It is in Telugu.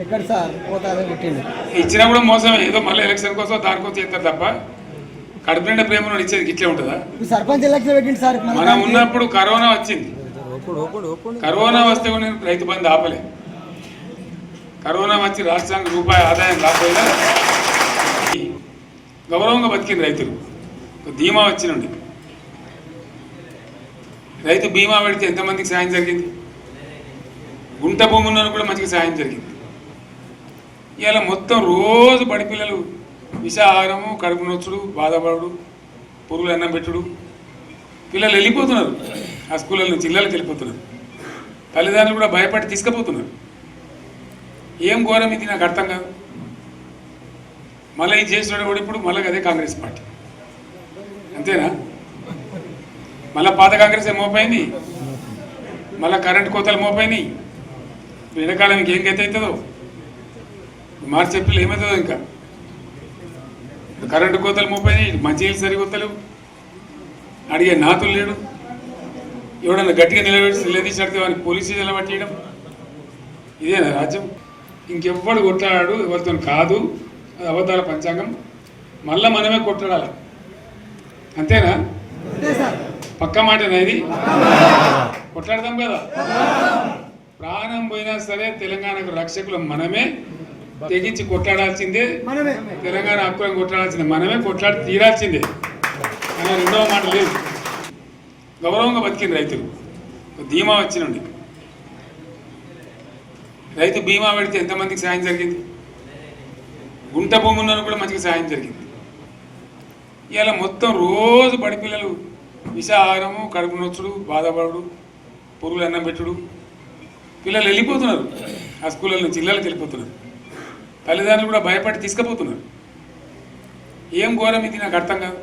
ఎక్కడ సార్ పోతాదే పుట్టింది ఇచ్చినా కూడా మోసమే. ఏదో మళ్ళీ ఎలక్షన్ కోసం దానికోసం చేస్తారు తప్ప కడుపు నిండా ప్రేమను ఇచ్చేది ఇట్లే ఉంటుందా? సర్పంచ్ ఎలక్షన్ పెట్టింది సార్. మనం ఉన్నప్పుడు కరోనా వచ్చింది. కరోనా వస్తే కూడా నేను రైతు బంధు ఆపలే. కరోనా వచ్చి రాష్ట్రానికి రూపాయి ఆదాయం రాకపోయినా గౌరవంగా బతికింది రైతులు. ధీమా వచ్చినండి. రైతు బీమా పెడితే ఎంతమందికి సాయం జరిగింది? గుంట భూమి ఉన్న కూడా మంచిగా సాయం జరిగింది. ఇవాళ మొత్తం రోజు బడి పిల్లలు విషాహారము, కడుపు నొచ్చుడు, బాధపడు, పురుగులు అన్నం పెట్టుడు, పిల్లలు వెళ్ళిపోతున్నారు. ఆ స్కూళ్ళ నుంచి ఇళ్ళకి వెళ్ళిపోతున్నారు. తల్లిదండ్రులు కూడా భయపడి తీసుకుపోతున్నారు. ఏం ఘోరం ఇది నాకు అర్థం కాదు. మళ్ళీ ఇది చేసినాడు కూడా ఇప్పుడు మళ్ళీ అదే కాంగ్రెస్ పార్టీ అంతేనా? మళ్ళీ పాత కాంగ్రెస్ మోపోయింది, మళ్ళీ కరెంట్ కోతలు మోపోయినాయి. వెనకాలం ఇంకేం గతి అవుతుందో మార్చి ఏప్రిల్ ఏమవుతుందో. ఇంకా కరెంటు కోతలు మోపోయినాయి, మంచినీళ్ళు సరికొత్తలేవు, అడిగే నాతులు లేడు. ఎవడన్నా గట్టిగా నిలదీసినట్టు వాడిని పోలీసు నిలబట్టేయడం ఇదేనా రాజ్యం? ఇంకెవ్వడు కొట్లాడాడు, ఎవరితో కాదు. అది అబద్ధాల పంచాంగం. మళ్ళీ మనమే కొట్లాడాలి అంతేనా? పక్క మాటనా ఇది? కొట్లాడదాం కదా. ప్రాణం పోయినా సరే తెలంగాణకు రక్షకులు మనమే. తెగించి కొట్లాడాల్సిందే. తెలంగాణ హక్కులను కొట్లాడాల్సిందే. మనమే కొట్లాడి తీరాల్సిందే. అలా రెండవ మాట లేదు. గౌరవంగా బతికింది రైతులు. ధీమా వచ్చినండి. రైతు బీమా పెడితే ఎంతమందికి సాయం జరిగింది? గుంట భూమి ఉన్న కూడా మంచిగా సాయం జరిగింది. ఇవాళ మొత్తం రోజు బడి పిల్లలు విషాహారము, కడుపు నొచ్చుడు, బాధపడు, పురుగులు అన్నం పెట్టుడు, పిల్లలు వెళ్ళిపోతున్నారు. ఆ స్కూళ్ళ నుంచి ఇళ్ళకి వెళ్ళిపోతున్నారు. తల్లిదండ్రులు కూడా భయపడి తీసుకుపోతున్నారు. ఏం ఘోరం ఇది నాకు అర్థం కాదు.